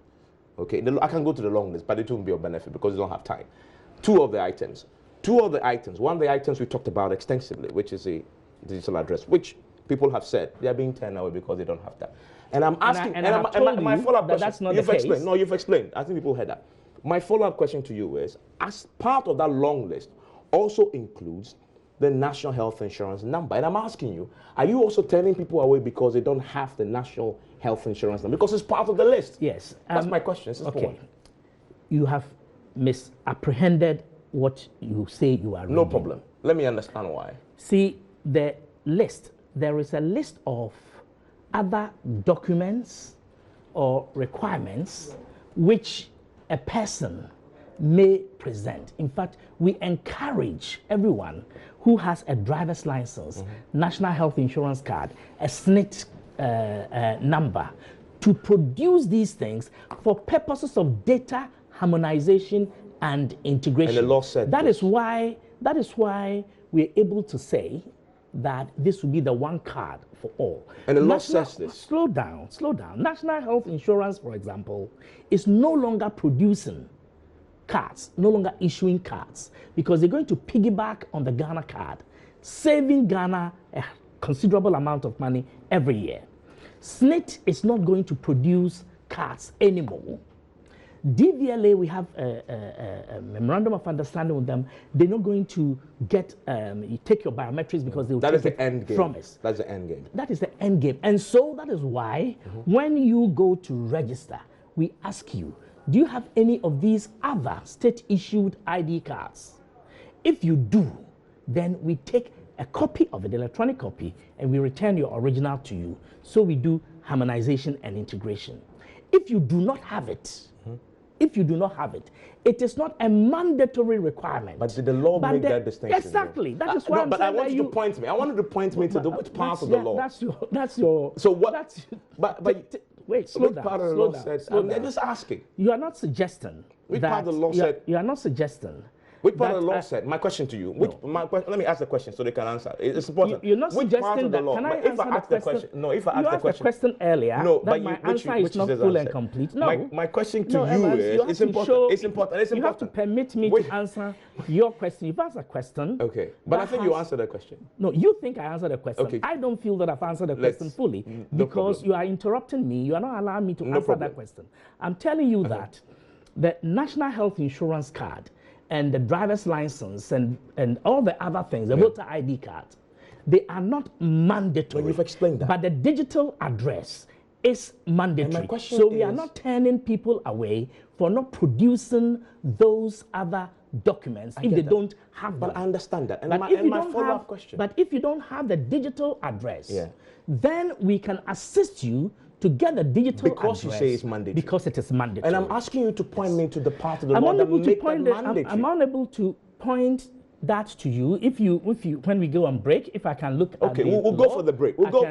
[SPEAKER 1] Okay. I can go to the long list, but it won't be of benefit because you don't have time. 2 of the items. 2 of the items. One of the items we talked about extensively, which is a digital address, which people have said they are being turned away because they don't have that. And I'm asking, my follow-up question.
[SPEAKER 2] That's not the case.
[SPEAKER 1] Explained. No, you've explained. I think people heard that. My follow-up question to you is, as part of that long list, also includes the National Health Insurance number. And I'm asking you, are you also turning people away because they don't have the National Health Insurance number? Because it's part of the list.
[SPEAKER 2] Yes.
[SPEAKER 1] That's my question.
[SPEAKER 2] Okay. You have misapprehended what you say you are reading.
[SPEAKER 1] No problem. Let me understand why.
[SPEAKER 2] See, the list, there is a list of other documents or requirements which a person may present. In fact, we encourage everyone who has a driver's license, national health insurance card, a SNIT number, to produce these things for purposes of data harmonization and integration.
[SPEAKER 1] And the law said
[SPEAKER 2] that is why we're able to say that this will be the one card for all.
[SPEAKER 1] And the law says this.
[SPEAKER 2] Slow down. National health insurance, for example, is no longer producing cards, no longer issuing cards, because they're going to piggyback on the Ghana card, saving Ghana a considerable amount of money every year. SNIT is not going to produce cards anymore. DVLA, we have a memorandum of understanding with them. They're not going to get, you take your biometrics because they will
[SPEAKER 1] that
[SPEAKER 2] take
[SPEAKER 1] is the end game.
[SPEAKER 2] From us.
[SPEAKER 1] That's the end game.
[SPEAKER 2] That is the end game. And so that is why when you go to register, we ask you, do you have any of these other state-issued ID cards? If you do, then we take a copy of it, electronic copy, and we return your original to you. So we do harmonization and integration. If you do not have it, it is not a mandatory requirement.
[SPEAKER 1] But did the law make that distinction?
[SPEAKER 2] Exactly. That is why
[SPEAKER 1] no,
[SPEAKER 2] I'm
[SPEAKER 1] but
[SPEAKER 2] saying
[SPEAKER 1] I want you to point me. I wanted to point me to which part of the law.
[SPEAKER 2] That's your.
[SPEAKER 1] So what?
[SPEAKER 2] That's,
[SPEAKER 1] but
[SPEAKER 2] wait, slow
[SPEAKER 1] which
[SPEAKER 2] down.
[SPEAKER 1] part of the
[SPEAKER 2] slow
[SPEAKER 1] law
[SPEAKER 2] down,
[SPEAKER 1] says?
[SPEAKER 2] slow
[SPEAKER 1] I'm
[SPEAKER 2] down.
[SPEAKER 1] just asking.
[SPEAKER 2] You are not suggesting.
[SPEAKER 1] Which
[SPEAKER 2] that
[SPEAKER 1] part of the law said?
[SPEAKER 2] You are not suggesting.
[SPEAKER 1] Which part of the law said? My question to you. Let me ask the question so they can answer. It's important.
[SPEAKER 2] You're not
[SPEAKER 1] which part of
[SPEAKER 2] suggesting
[SPEAKER 1] the
[SPEAKER 2] that.
[SPEAKER 1] law?
[SPEAKER 2] Can I
[SPEAKER 1] If I
[SPEAKER 2] answer
[SPEAKER 1] ask the question? No, if I ask
[SPEAKER 2] you
[SPEAKER 1] the
[SPEAKER 2] asked
[SPEAKER 1] question.
[SPEAKER 2] the question earlier.
[SPEAKER 1] No,
[SPEAKER 2] that
[SPEAKER 1] but
[SPEAKER 2] my
[SPEAKER 1] which
[SPEAKER 2] answer is not full and complete. No.
[SPEAKER 1] My question to
[SPEAKER 2] no,
[SPEAKER 1] you
[SPEAKER 2] Evans,
[SPEAKER 1] is,
[SPEAKER 2] you
[SPEAKER 1] it's important. It's important. It's important.
[SPEAKER 2] You have to permit me to answer your question. You've asked a question.
[SPEAKER 1] Okay, but I think you answered the question.
[SPEAKER 2] No, you think I answered the question.
[SPEAKER 1] Okay.
[SPEAKER 2] I don't feel that I've answered the question fully because you are interrupting me. You are not allowing me to answer that question. I'm telling you that the National Health Insurance Card and the driver's license and all the other things, the voter ID card, they are not mandatory.
[SPEAKER 1] Well, you've explained that.
[SPEAKER 2] But the digital address is mandatory.
[SPEAKER 1] And my question
[SPEAKER 2] so we are not turning people away for not producing those other documents if they don't have them.
[SPEAKER 1] But I understand that. And
[SPEAKER 2] But
[SPEAKER 1] my follow-up question.
[SPEAKER 2] But if you don't have the digital address, then we can assist you to get the digital
[SPEAKER 1] because
[SPEAKER 2] address.
[SPEAKER 1] You say it's mandatory.
[SPEAKER 2] Because it is mandatory.
[SPEAKER 1] And I'm asking you to point me to the part of the law that make that mandatory.
[SPEAKER 2] I'm unable to point that to you. If you, when we go on break, if I can look at
[SPEAKER 1] okay, we'll go for the break. We'll go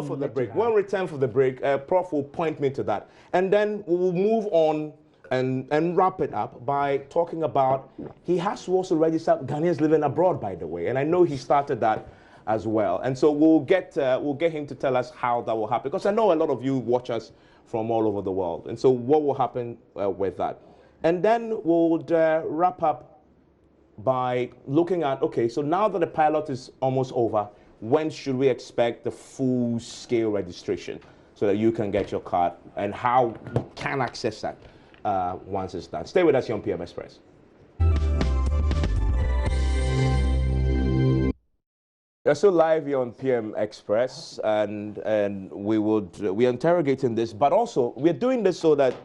[SPEAKER 1] for the break. When we return for the break, Prof will point me to that. And then we'll move on and wrap it up by talking about, he has to also register Ghanaians living abroad, by the way. And I know he started that as well. And so we'll get him to tell us how that will happen, because I know a lot of you watch us from all over the world. And so what will happen with that? And then we'll wrap up by looking at, okay, so now that the pilot is almost over, when should we expect the full-scale registration so that you can get your card, and how you can access that once it's done? Stay with us here on PM Express. We're still live here on PM Express, and we're interrogating this, but also we're doing this so that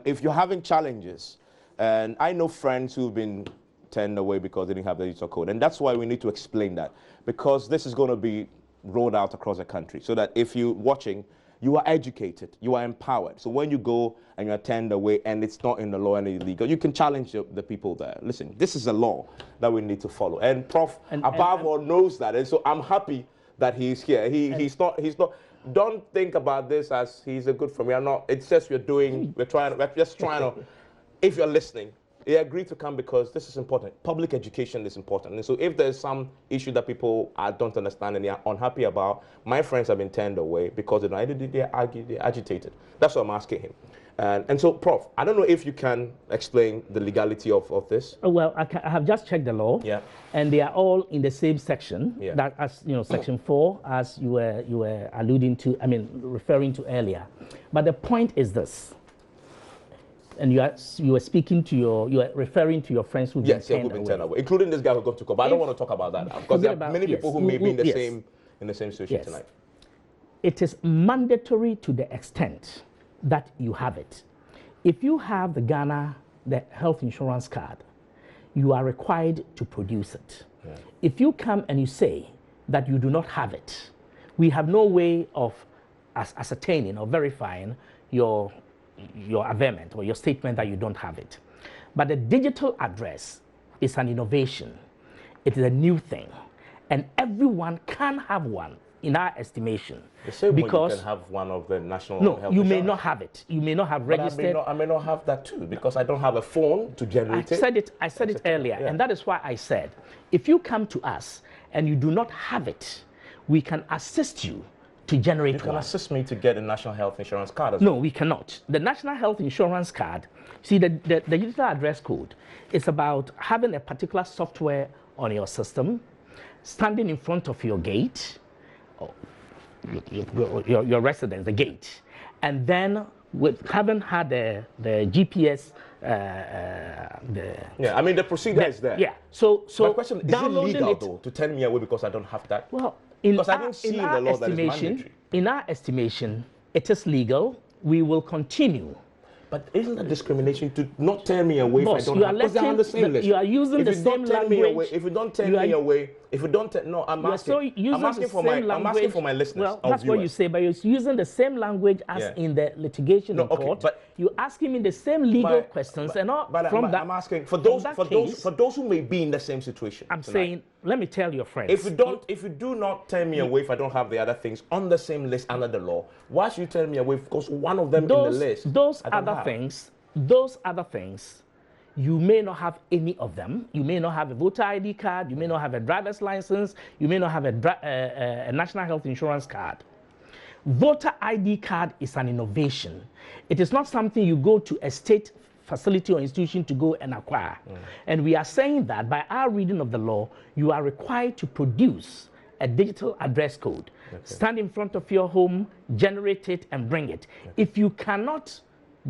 [SPEAKER 1] if you're having challenges, and I know friends who've been turned away because they didn't have the digital code, and that's why we need to explain that, because this is going to be rolled out across the country, so that if you're watching, you are educated, you are empowered. So when you go and you're turned away and it's not in the law and illegal, you can challenge the people there. Listen, this is a law that we need to follow. And Prof, above all, knows that. And so I'm happy that he's here. He's not, don't think about this as he's a good friend. We are not, it's just we're just trying to, if you're listening, they agreed to come because this is important. Public education is important. And so if there's some issue that people don't understand and they are unhappy about, my friends have been turned away because they're agitated. That's what I'm asking him. And so, Prof, I don't know if you can explain the legality of this.
[SPEAKER 2] Well, I have just checked the law, and they are all in the same section. That, as you know, Section 4, as you were alluding to, referring to earlier. But the point is this. And you were speaking to you are referring to your friends who've been turned away,
[SPEAKER 1] including this guy who got to court. But I don't want to talk about that because there are many people who may be in the same situation tonight.
[SPEAKER 2] It is mandatory to the extent that you have it. If you have the health insurance card, you are required to produce it. If you come and you say that you do not have it, we have no way of ascertaining or verifying your averment or your statement that you don't have it. But the digital address is an innovation. It is a new thing. And everyone can have one, in our estimation.
[SPEAKER 1] The same way you can have one of the national health
[SPEAKER 2] No, you may
[SPEAKER 1] insurance.
[SPEAKER 2] not have it. You may not have
[SPEAKER 1] But
[SPEAKER 2] registered.
[SPEAKER 1] I may not have that too, because I don't have a phone to generate it.
[SPEAKER 2] I said it earlier,
[SPEAKER 1] yeah.
[SPEAKER 2] and that is why I said, if you come to us and you do not have it, we can assist you to generate one.
[SPEAKER 1] You can assist me to get a national health insurance card as
[SPEAKER 2] No,
[SPEAKER 1] well.
[SPEAKER 2] we cannot. The national health insurance card, see, the digital address code is about having a particular software on your system, standing in front of your gate, your residence, the gate, and then with having had the GPS,
[SPEAKER 1] Yeah, I mean the procedure is there.
[SPEAKER 2] Yeah. So
[SPEAKER 1] my question is it legal
[SPEAKER 2] it,
[SPEAKER 1] though to turn me away because I don't have that?
[SPEAKER 2] Well,
[SPEAKER 1] because I don't see in the law that it's mandatory.
[SPEAKER 2] In our estimation, it is legal. We will continue.
[SPEAKER 1] But isn't that discrimination to not turn me away
[SPEAKER 2] Boss,
[SPEAKER 1] if I don't
[SPEAKER 2] you
[SPEAKER 1] have?
[SPEAKER 2] are
[SPEAKER 1] Because they're on the same list.
[SPEAKER 2] You are using the same language.
[SPEAKER 1] If you don't turn me away, if you don't turn, no, I'm asking. I'm asking for my listeners.
[SPEAKER 2] Well, that's what you say, but you're using the same language as in the litigation in court. But you're asking me the same legal questions and all.
[SPEAKER 1] I'm asking for those who may be in the same situation.
[SPEAKER 2] I'm saying, let me tell your friends.
[SPEAKER 1] If you do not turn me away if I don't have the other things on the same list under the law, why should you turn me away? Because one of them in the list.
[SPEAKER 2] Those other things, you may not have any of them. You may not have a voter ID card. You may not have a driver's license. You may not have a national health insurance card. Voter ID card is an innovation. It is not something you go to a state facility or institution to go and acquire. And we are saying that by our reading of the law, you are required to produce a digital address code. Stand in front of your home, generate it, and bring it. If you cannot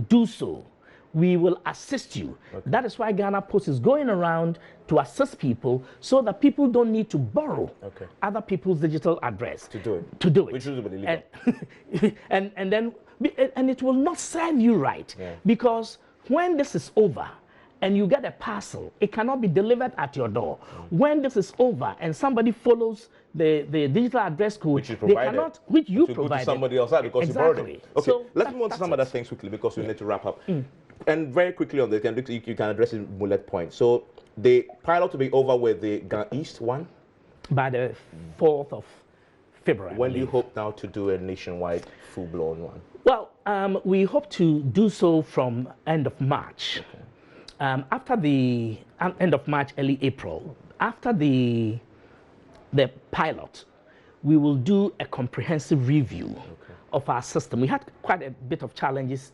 [SPEAKER 2] do so, we will assist you. That is why Ghana Post is going around to assist people so that people don't need to borrow other people's digital address
[SPEAKER 1] to do it. Which is illegal.
[SPEAKER 2] And it will not serve you right because when this is over and you get a parcel, it cannot be delivered at your door. When this is over and somebody follows the digital address code,
[SPEAKER 1] which you provided,
[SPEAKER 2] which you
[SPEAKER 1] provided. Go to somebody else because you borrowed it. Okay,
[SPEAKER 2] so
[SPEAKER 1] let's move on to some other things quickly because we need to wrap up. And very quickly on this, you can address it bullet point. So the pilot will be over with the Ghana East one?
[SPEAKER 2] By the 4th of February.
[SPEAKER 1] When do you hope now to do a nationwide full-blown one?
[SPEAKER 2] Well, we hope to do so from end of March. After the end of March, early April, after the pilot, we will do a comprehensive review of our system. We had quite a bit of challenges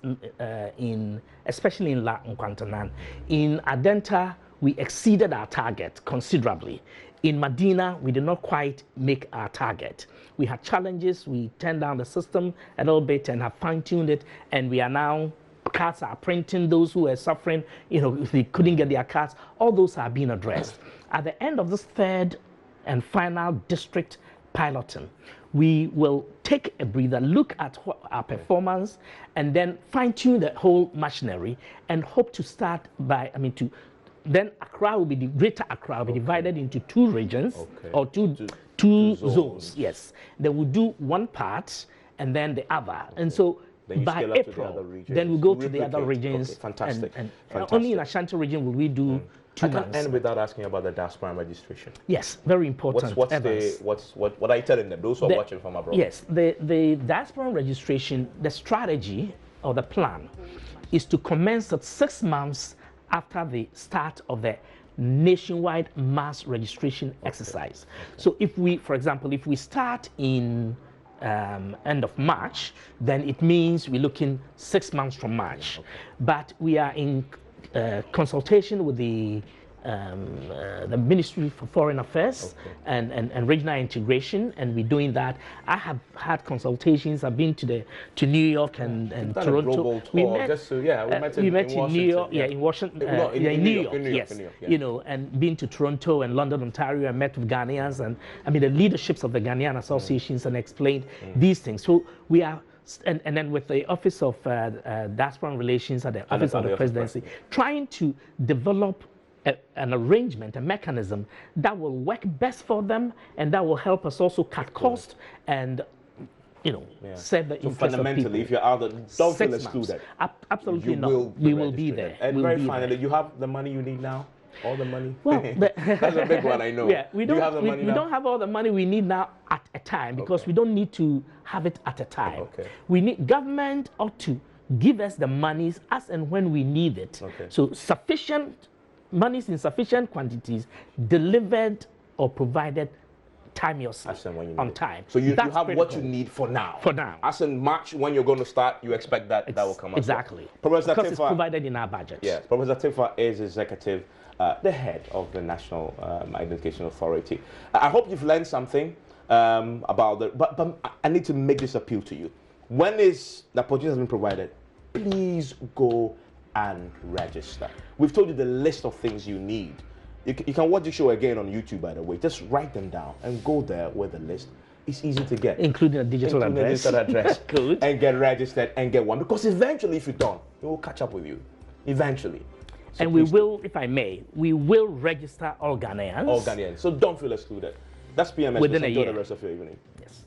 [SPEAKER 2] especially in La Nkwantanan. In Adenta, we exceeded our target considerably. In Medina, we did not quite make our target. We had challenges. We turned down the system a little bit and have fine-tuned it, and we are now, cards are printing. Those who are suffering, if they couldn't get their cards, all those are being addressed. At the end of this third and final district piloting, we will take a breather, look at our performance, and then fine-tune the whole machinery and hope to start then Accra will be, the greater Accra will be divided into 2 regions or two zones. Yes. They will do one part and then the other. And so by April, then we'll go to the other regions.
[SPEAKER 1] Fantastic.
[SPEAKER 2] And only in Ashanti region will we do 2 months.
[SPEAKER 1] I can't end without asking about the diaspora registration.
[SPEAKER 2] Yes, very important.
[SPEAKER 1] What are you telling them, those who are watching from abroad?
[SPEAKER 2] Yes, the diaspora registration, the strategy or the plan is to commence at 6 months after the start of the nationwide mass registration exercise. So if we, for example, if we start in end of March, then it means we're looking 6 months from March. But we are in consultation with the Ministry for Foreign Affairs and Regional Integration, and we're doing that. I have had consultations. I've been to New York and Toronto.
[SPEAKER 1] We met
[SPEAKER 2] in New York, in Washington, in New York, yes. And been to Toronto and London, Ontario, and met with Ghanaians and the leaderships of the Ghanaian associations and explained these things. So we are. And then with the Office of Diaspora Relations at the Office of the Presidency, trying to develop an arrangement, a mechanism that will work best for them and that will help us also cut costs and serve the
[SPEAKER 1] So
[SPEAKER 2] interests of
[SPEAKER 1] fundamentally,
[SPEAKER 2] people.
[SPEAKER 1] if you're out there, don't feel
[SPEAKER 2] 6
[SPEAKER 1] excluded.
[SPEAKER 2] months. Absolutely
[SPEAKER 1] You
[SPEAKER 2] not.
[SPEAKER 1] will
[SPEAKER 2] We will be there.
[SPEAKER 1] registered. And
[SPEAKER 2] We'll
[SPEAKER 1] very
[SPEAKER 2] be
[SPEAKER 1] finally,
[SPEAKER 2] there.
[SPEAKER 1] you have the money you need now? All the money?
[SPEAKER 2] Well,
[SPEAKER 1] that's a big one, I know.
[SPEAKER 2] Yeah, we
[SPEAKER 1] Do you have the money
[SPEAKER 2] we
[SPEAKER 1] now?
[SPEAKER 2] don't have all the money we need now at a time, because we don't need to have it at a time.
[SPEAKER 1] Okay.
[SPEAKER 2] We need government ought to give us the monies as and when we need it.
[SPEAKER 1] Okay.
[SPEAKER 2] So sufficient monies in sufficient quantities delivered or provided timeously
[SPEAKER 1] As and when you need
[SPEAKER 2] on
[SPEAKER 1] it.
[SPEAKER 2] time.
[SPEAKER 1] So you have
[SPEAKER 2] That's
[SPEAKER 1] what you
[SPEAKER 2] critical.
[SPEAKER 1] need for now.
[SPEAKER 2] For now.
[SPEAKER 1] As in March, when you're going to start, you expect that will come up.
[SPEAKER 2] Exactly.
[SPEAKER 1] Professor
[SPEAKER 2] Because it's
[SPEAKER 1] Attafuah,
[SPEAKER 2] provided in our budget.
[SPEAKER 1] yes, Professor Attafuah is executive, the head of the National Identification Authority. I hope you've learned something about the. But I need to make this appeal to you. When is the opportunity has been provided, please go and register. We've told you the list of things you need. You can watch the show again on YouTube, by the way. Just write them down and go there with the list. It's easy to get.
[SPEAKER 2] Including a digital address. Good.
[SPEAKER 1] And get registered and get one. Because eventually, if you don't, it will catch up with you. Eventually. So
[SPEAKER 2] and we will, if I may, we will register all Ghanaians.
[SPEAKER 1] All Ghanaians. So don't feel excluded. That's PMS.
[SPEAKER 2] Within a
[SPEAKER 1] Enjoy
[SPEAKER 2] year.
[SPEAKER 1] the rest of your evening.
[SPEAKER 2] Yes.